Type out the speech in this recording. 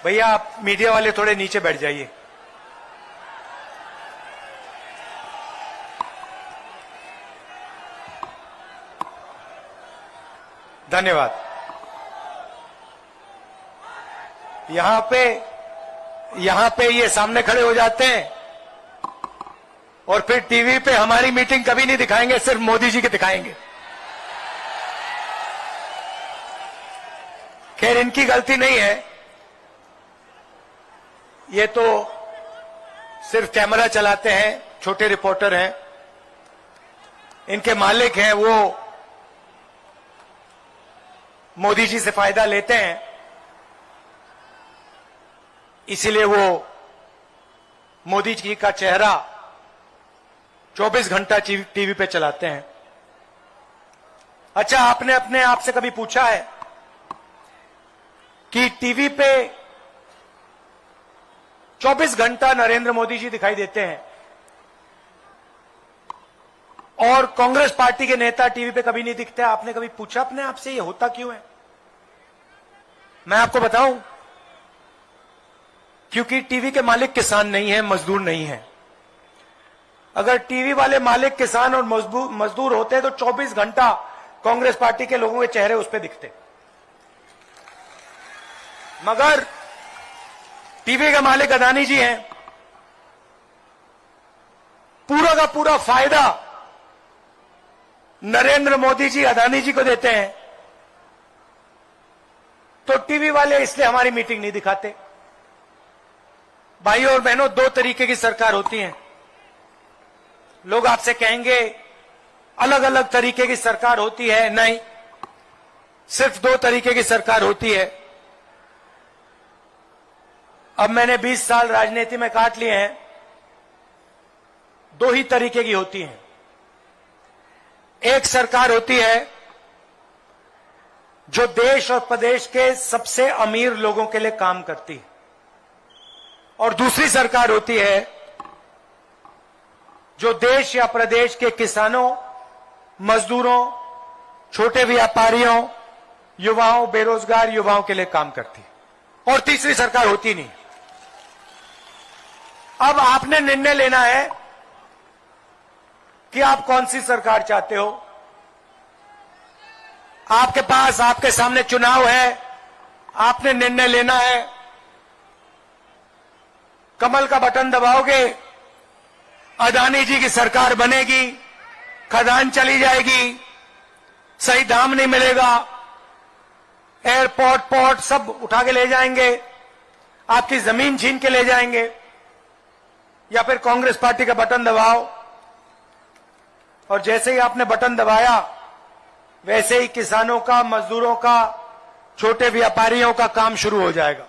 भैया आप मीडिया वाले थोड़े नीचे बैठ जाइए। धन्यवाद। यहां पे ये सामने खड़े हो जाते हैं और फिर टीवी पे हमारी मीटिंग कभी नहीं दिखाएंगे, सिर्फ मोदी जी के दिखाएंगे। खैर इनकी गलती नहीं है, ये तो सिर्फ कैमरा चलाते हैं, छोटे रिपोर्टर हैं। इनके मालिक हैं वो मोदी जी से फायदा लेते हैं, इसीलिए वो मोदी जी का चेहरा 24 घंटा टीवी पे चलाते हैं। अच्छा, आपने अपने आप से कभी पूछा है कि टीवी पे 24 घंटा नरेंद्र मोदी जी दिखाई देते हैं और कांग्रेस पार्टी के नेता टीवी पे कभी नहीं दिखते? आपने कभी पूछा अपने आप से ये होता क्यों है? मैं आपको बताऊं, क्योंकि टीवी के मालिक किसान नहीं है, मजदूर नहीं है। अगर टीवी वाले मालिक किसान और मजदूर होते तो 24 घंटा कांग्रेस पार्टी के लोगों के चेहरे उस पर दिखते। मगर टीवी का मालिक अदानी जी हैं, पूरा का पूरा फायदा नरेंद्र मोदी जी अदानी जी को देते हैं, तो टीवी वाले इसलिए हमारी मीटिंग नहीं दिखाते। भाइयों और बहनों, दो तरीके की सरकार होती है। लोग आपसे कहेंगे अलग अलग तरीके की सरकार होती है, नहीं, सिर्फ दो तरीके की सरकार होती है। अब मैंने 20 साल राजनीति में काट लिए हैं, दो ही तरीके की होती हैं। एक सरकार होती है जो देश और प्रदेश के सबसे अमीर लोगों के लिए काम करती है, और दूसरी सरकार होती है जो देश या प्रदेश के किसानों, मजदूरों, छोटे व्यापारियों, युवाओं, बेरोजगार युवाओं के लिए काम करती है, और तीसरी सरकार होती नहीं। अब आपने निर्णय लेना है कि आप कौन सी सरकार चाहते हो। आपके पास, आपके सामने चुनाव है, आपने निर्णय लेना है। कमल का बटन दबाओगे, अदानी जी की सरकार बनेगी, खदान चली जाएगी, सही दाम नहीं मिलेगा, एयरपोर्ट, पोर्ट सब उठा के ले जाएंगे, आपकी जमीन छीन के ले जाएंगे। या फिर कांग्रेस पार्टी का बटन दबाओ, और जैसे ही आपने बटन दबाया वैसे ही किसानों का, मजदूरों का, छोटे व्यापारियों का काम शुरू हो जाएगा।